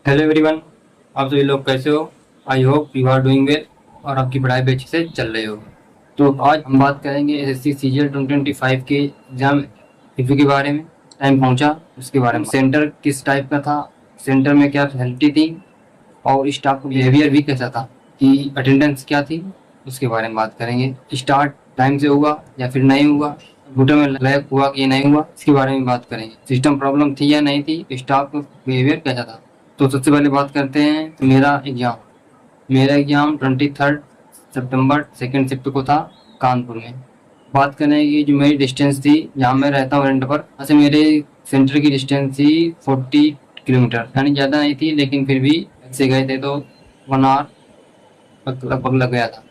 Hello everyone. आप सभी लोग कैसे हो? I hope you are doing well और आपकी पढ़ाई भी अच्छे से चल रही हो। तो आज हम बात करेंगे एसएससी सीजीएल 2025 के एग्जाम रिव्यू के बारे में। टाइम पहुंचा उसके बारे में, सेंटर किस टाइप का था, सेंटर में क्या फैसिलिटी थी और स्टाफ का बिहेवियर भी कैसा था, कि अटेंडेंस क्या थी, उसके बारे में बात करेंगे। स्टार्ट टाइम से हुआ या फिर नहीं हुआ, कंप्यूटर में लैग हुआ कि नहीं हुआ, इसके बारे में बात करेंगे। सिस्टम प्रॉब्लम थी या नहीं थी, स्टाफ का बिहेवियर कैसा था। तो सबसे पहले बात करते हैं तो मेरा एग्जाम 23 सितंबर सेकेंड शिफ्ट को था कानपुर में। बात करें कि जो मेरी डिस्टेंस थी, जहाँ मैं रहता हूँ रेंट पर, वहाँ से मेरे सेंटर की डिस्टेंस थी 40 किलोमीटर, यानी ज़्यादा नहीं थी लेकिन फिर भी से गए थे तो 1 आवर लगभग लग गया था,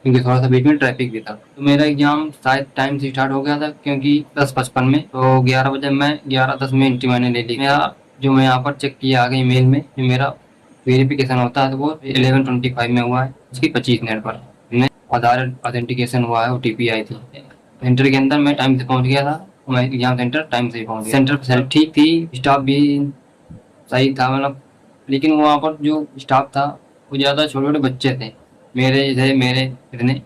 क्योंकि थोड़ा सा बीच में ट्रैफिक भी था। तो मेरा एग्जाम शायद टाइम से स्टार्ट हो गया था, क्योंकि 10:55 में, तो 11 बजे मैं 11:10 में एंट्री मैंने ले ली। मेरा जो मैं यहाँ पर चेक किया आगे ईमेल में, जो मेरा वेरिफिकेशन होता है तो वो 11:25 में हुआ है, उसकी 25 मिनट पर मैं आधार ऑथेंटिकेशन हुआ है, ओटीपी आई थी। सेंटर के अंदर मैं टाइम से पहुंच गया था, मैं एग्जाम सेंटर टाइम से ही पहुंच गया। सेंटर फैसिलिटी ठीक थी, स्टाफ भी सही था, मतलब। लेकिन वहाँ पर जो स्टाफ था वो ज़्यादा छोटे छोटे बच्चे थे, मेरे इतने,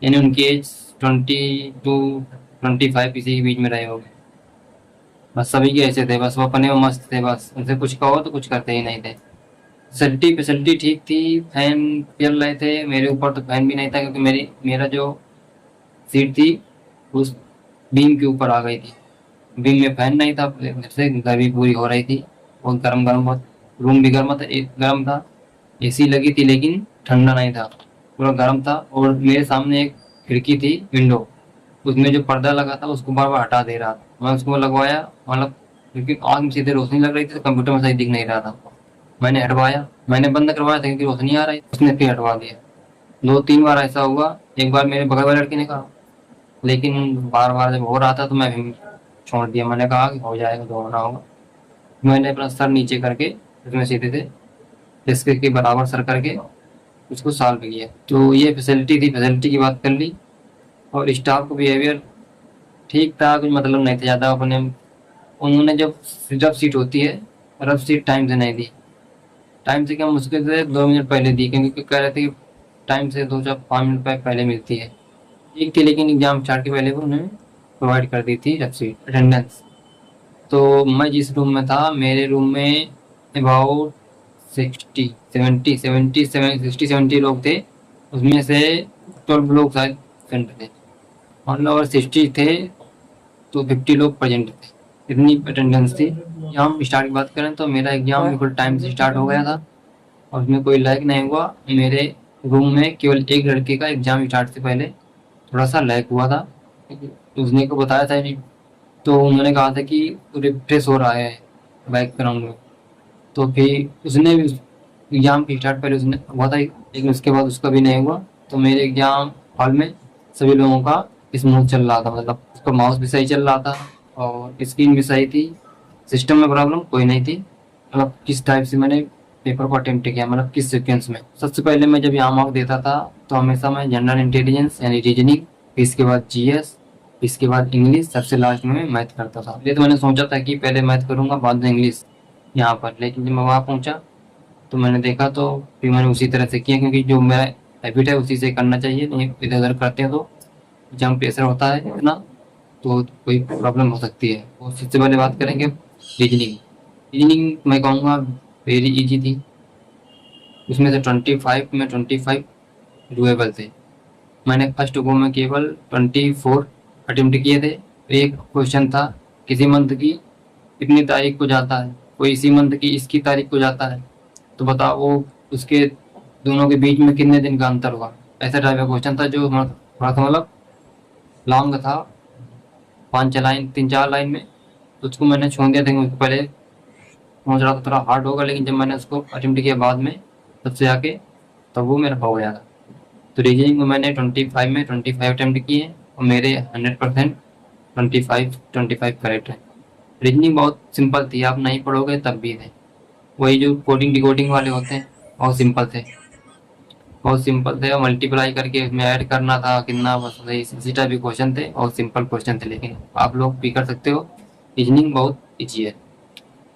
यानी उनकी एज 22 to 25 किसी के बीच में रहे होंगे। बस सभी के ऐसे थे, बस वो अपने में मस्त थे, बस उनसे कुछ कहो तो कुछ करते ही नहीं थे। फैसिलिटी ठीक थी, फैन चल रहे थे। मेरे ऊपर तो फैन भी नहीं था, क्योंकि मेरा जो सीट थी उस बीम के ऊपर आ गई थी। बीम में फैन नहीं था, जैसे गर्मी पूरी हो रही थी, बहुत गर्म गर्म, बहुत। रूम भी गर्म था, एसी लगी थी लेकिन ठंडा नहीं था, पूरा गर्म था। और मेरे सामने एक खिड़की थी, विंडो, उसमें जो पर्दा लगा था उसको बार बार हटा दे रहा था। मैं उसको लगवाया, मतलब क्योंकि आँख में सीधे रोशनी लग रही थी तो कंप्यूटर में सही दिख नहीं रहा था। मैंने हटवाया, मैंने बंद करवाया था क्योंकि रोशनी आ रही, उसने फिर हटवा दिया। 2-3 बार ऐसा हुआ। एक बार मेरे बगल वाले लड़के ने कहा, लेकिन बार बार जब हो रहा था तो मैं भी छोड़ दिया। मैंने कहा कि हो जाएगा, जो होना होगा। मैंने अपना सर नीचे करके उसमें सीधे थे डेस्क के बराबर सर करके उसको सॉल्व किया। तो ये फैसिलिटी थी, फैसिलिटी की बात कर ली। और स्टाफ का बिहेवियर ठीक था, कुछ मतलब नहीं था ज़्यादा। अपने उन्होंने जब रिजर्व सीट होती है, रिजर्व सीट टाइम से नहीं दी। टाइम से क्या, मुश्किल से 2 मिनट पहले दी, क्योंकि कह रहे थे कि टाइम से 2 से 5 मिनट पहले मिलती है। ठीक थी, लेकिन एग्जाम स्टार्ट के पहले वो उन्होंने प्रोवाइड कर दी थी रिजर्व सीट, अटेंडेंस। तो मैं जिस रूम में था, मेरे रूम में अबाउट 60 70 लोग थे। उसमें से 12 लोग शायद प्रेजेंट थे, मतलब अगर 60 थे तो 50 लोग प्रेजेंट थे, इतनी अटेंडेंस थी। जब हम स्टार्ट की बात करें तो मेरा एग्जाम बिल्कुल टाइम से स्टार्ट हो गया था और उसमें कोई लैग नहीं हुआ। मेरे रूम में केवल एक लड़के का एग्जाम स्टार्ट से पहले थोड़ा सा लैग हुआ था, तो उसने को बताया था कि, तो उन्होंने कहा था कि रिफ्रेश हो रहा है बैकग्राउंड में। तो फिर उसने भी एग्जाम की स्टार्ट पहले उसने हुआ था, लेकिन उसके बाद उसका भी नहीं हुआ। तो मेरे एग्जाम हॉल में सभी लोगों का स्मूथ चल रहा था, मतलब उसका माउस भी सही चल रहा था और स्क्रीन भी सही थी। सिस्टम में प्रॉब्लम कोई नहीं थी। मतलब किस टाइप से मैंने पेपर को अटेम्प्ट किया, मतलब किस सीक्वेंस में। सबसे पहले मैं जब यहाँ मार्क देता था तो हमेशा मैं जनरल इंटेलिजेंस यानी रीजनिंग, इसके बाद जीएस, इसके बाद इंग्लिश, सबसे लास्ट में मैथ करता था। ये तो मैंने सोचा था कि पहले मैथ करूंगा बाद में इंग्लिश यहाँ पर, लेकिन जब मैं वहाँ पहुँचा तो मैंने देखा, तो फिर मैंने उसी तरह से किया, क्योंकि जो मेरा हैबिट है उसी से करना चाहिए। नहीं इधर उधर करते हैं तो एग्जाम प्रेशर होता है इतना, तो कोई प्रॉब्लम हो सकती है। तो सबसे पहले बात करेंगे रीजनिंग। रीजनिंग मैं कहूँगा वेरी इजी थी। उसमें से 25 में 25 डुएबल थे। मैंने फर्स्ट गो में केवल 24 अटेम्प्ट किए थे। एक क्वेश्चन था, किसी मंथ की कितनी तारीख को जाता है, कोई इसी मंथ की इसकी तारीख को जाता है, तो बताओ वो उसके दोनों के बीच में कितने दिन का अंतर हुआ। ऐसा टाइप का क्वेश्चन था, जो थोड़ा सा मतलब लॉन्ग था, 5 लाइन 3-4 लाइन में। तो उसको मैंने छोड़ दिया था, क्योंकि पहले सोच रहा था थोड़ा हार्ड होगा, लेकिन जब मैंने उसको अटेम्प्ट किया बाद में तब से आके, तब वो मेरा हो गया था। तो रीजनिंग में मैंने 25 में 25 अटेम्प्ट किए और मेरे 100% 25 करेक्ट है। रीजनिंग बहुत सिंपल थी, आप नहीं पढ़ोगे तब भी थे। वही जो कोडिंग डिकोडिंग वाले होते हैं बहुत सिंपल थे, बहुत सिंपल थे। और मल्टीप्लाई करके उसमें ऐड करना था कितना, बस इसी टाइप के क्वेश्चन थे और सिंपल क्वेश्चन थे, लेकिन आप लोग भी कर सकते हो। रीजनिंग बहुत ईजी है।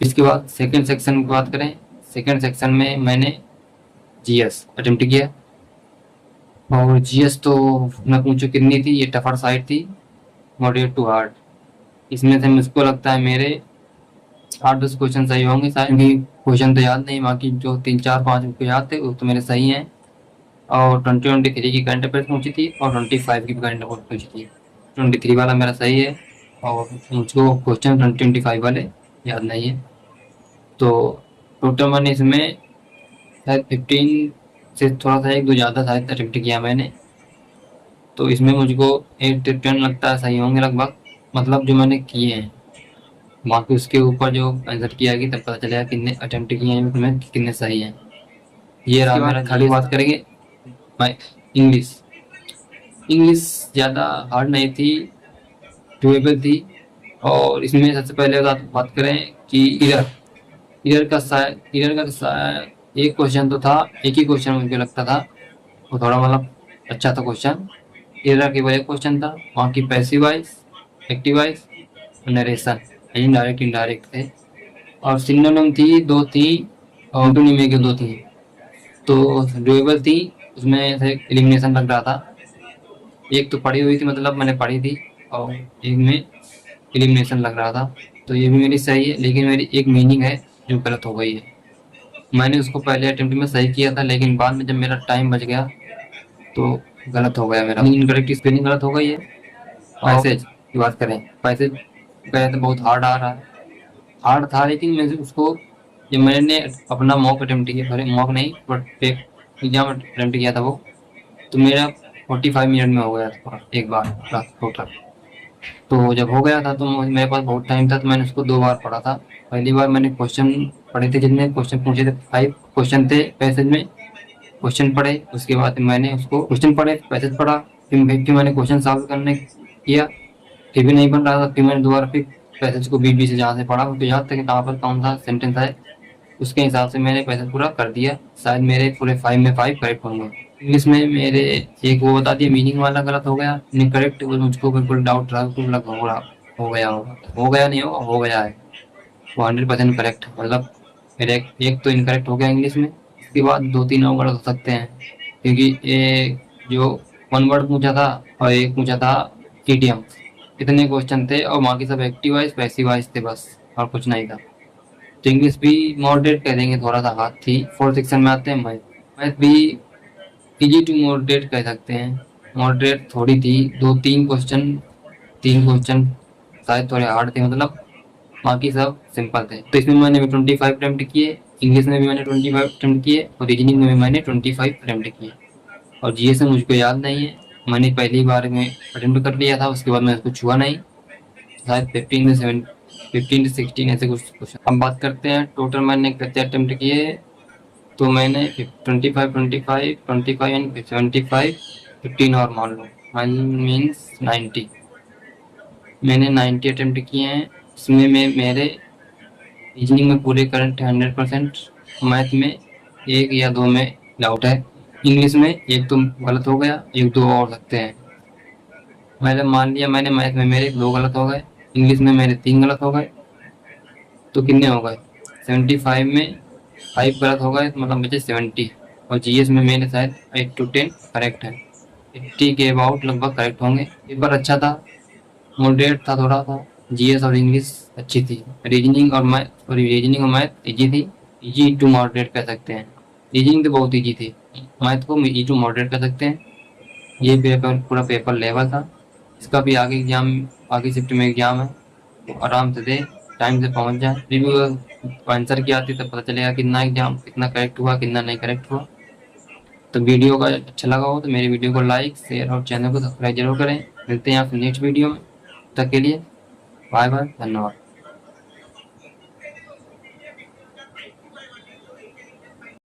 इसके बाद सेकंड सेक्शन की बात करें, सेकंड सेक्शन में मैंने जीएस अटेम्प्ट किया, और जीएस तो मैं पूछूं कितनी थी, ये टफर साइड थी, मॉडरेट टू हार्ड। इसमें से मुझको लगता है मेरे 8-10 क्वेश्चन सही होंगे शायद, क्योंकि क्वेश्चन तो याद नहीं, बाकी जो 3-4-5 मुझको याद थे वो तो मेरे सही हैं। और 2023 की करंट अफेयर्स पूछी थी और 25 की करंट अफेयर्स पूछी थी। 23 वाला मेरा सही है और मुझको क्वेश्चन 2025 वाले याद नहीं है। तो टोटल मैंने इसमें शायद 15 से थोड़ा सा 1-2 ज़्यादा शायद अटेम्प्ट किया मैंने। तो इसमें मुझको 8 से 10 लगता है सही होंगे लगभग, मतलब जो मैंने किए हैं। बाकी उसके ऊपर जो आंसर किया गया तब पता चलेगा कितने अटेम्प्ट किए हैं उसमें, कितने सही हैं। ये रहा मेरा। खाली बात करेंगे मैं इंग्लिश। इंग्लिश ज़्यादा हार्ड नहीं थी, डुएबल थी। और इसमें सबसे पहले बात करें कि इधर का एक क्वेश्चन तो था, एक ही क्वेश्चन मुझे लगता था, वो थोड़ा मतलब अच्छा था क्वेश्चन। इधर केवल एक क्वेश्चन था, बाकी passive voice, active voice, narration, indirect indirect थे। और सिनोनिम थी 2 थी, और एंटोनिम के 2 थी। तो डुएबल थी, उसमें से एलिमिनेशन लग रहा था। एक तो पढ़ी हुई थी, मतलब मैंने पढ़ी थी, और एक में एलिमिनेशन लग रहा था। तो ये भी मेरी सही है, लेकिन मेरी एक मीनिंग है जो गलत हो गई है। मैंने उसको पहले अटेम्प्ट में सही किया था, लेकिन बाद में जब मेरा टाइम बच गया तो गलत हो गया मेरा, इनकरेक्ट स्पेलिंग गलत हो गई है। पैसेज की बात करें, पैसेज पहले तो बहुत हार्ड आ रहा है, हार्ड था, लेकिन मैं उसको जब मैंने अपना मॉक अटेम्प्ट किया, अरे मॉक नहीं बट एग्जाम अटेम्प्ट किया था वो, तो मेरा 45 मिनट में हो गया था एक बार टोटल। तो जब हो गया था तो मेरे पास बहुत टाइम था, तो मैंने उसको 2 बार पढ़ा था। पहली बार मैंने क्वेश्चन पढ़े थे, जितने क्वेश्चन पूछे थे 5 क्वेश्चन थे पैसेज में, क्वेश्चन पढ़े, उसके बाद मैंने उसको क्वेश्चन पढ़े, पैसेज पढ़ा, फिर मैंने क्वेश्चन सॉल्व करने किया, फिर भी नहीं बन रहा था। फिर मैंने दोबारा फिर पैसेज को बीच बीच से जहाँ से पढ़ा मुझे याद था कि कहाँ पर कौन सा सेंटेंस है, उसके हिसाब से मैंने पैसेज पूरा कर दिया। शायद मेरे पूरे 5 में 5 करेक्ट होंगे। इंग्लिश में मेरे एक वो बता दिया मीनिंग वाला गलत हो गया, इनकरेक्ट, मुझको बिल्कुल डाउट रहा, बिल्कुल लग हो रहा, हो गया होगा, हो गया नहीं होगा, हो गया है, वो 100% करेक्ट। मतलब मेरे एक तो इनकरेक्ट हो गया इंग्लिश में, इसके बाद 2-3 और गलत हो सकते हैं, क्योंकि ये जो 1 वर्ड पूछा था और एक पूछा था इडियम, इतने क्वेश्चन थे, और बाकी सब एक्टिव वाइज पैसिव वाइज थे बस, और कुछ नहीं था। तो इंग्लिश भी मॉडरेट कह देंगे, थोड़ा सा हार्ड थी। 4th सेक्शन में आते हैं मैथ। मैथ भी इजी टू मॉडरेट कह सकते हैं, मॉडरेट थोड़ी थी, 2-3 क्वेश्चन, 3 क्वेश्चन शायद थोड़े हार्ड थे, मतलब बाकी सब सिंपल थे। तो इसमें मैंने 25 अटेम्प्ट किए, इंग्लिश में भी मैंने 25 अटेम्प्ट किए, और रीजनिंग में भी मैंने 25 अटेम्प्ट किए। और जीएस में मुझको याद नहीं है, मैंने पहली बार में अटेम्प्ट कर लिया था, उसके बाद मैं उसको छुआ नहीं, शायद 15 से 16 ऐसे कुछ क्वेश्चन। अब बात करते हैं टोटल मैंने कितने अटेम्प्ट किए। तो मैंने 25 25 25 एंड 75, 15 और मान लो, मीन्स 90, मैंने 90 अटेम्प्ट किए हैं। इसमें मेरे रीजनिंग में पूरे करंट है 100%, मैथ में 1 या 2 में डाउट है, इंग्लिश में 1 तो गलत हो गया, 1-2 और लगते हैं। मैंने मान लिया, मैंने मैथ में मेरे 2 गलत हो गए, इंग्लिश में मेरे 3 गलत हो गए, तो कितने हो गए, 75 में 5 गलत हो गए, तो मतलब बचे 70। और जीएस में मेरे शायद 8 to 10 करेक्ट है, 80 के अबाउट लगभग करेक्ट होंगे। पेपर अच्छा था, मॉडरेट था थोड़ा सा, जीएस और इंग्लिश अच्छी थी, रीजनिंग और मैथ इजी थी, इजी टू मॉडरेट कह सकते हैं। रीजनिंग तो बहुत इजी थी, मैथ को इजी टू मॉडरेट कह सकते हैं। ये पेपर पूरा पेपर लेवल था। इसका भी आगे एग्जाम, आगे शिफ्ट में एग्जाम है, तो आराम से दे, टाइम से पहुंच जाए। रिव्यू आंसर की आती तब पता चलेगा कितना एग्जाम, कितना करेक्ट हुआ, कितना नहीं करेक्ट हुआ। तो वीडियो का अच्छा लगा हो तो मेरी वीडियो को लाइक, शेयर और चैनल को सब्सक्राइब जरूर करें। मिलते हैं आपसे नेक्स्ट वीडियो में, तब तक के लिए बाय बाय, धन्यवाद।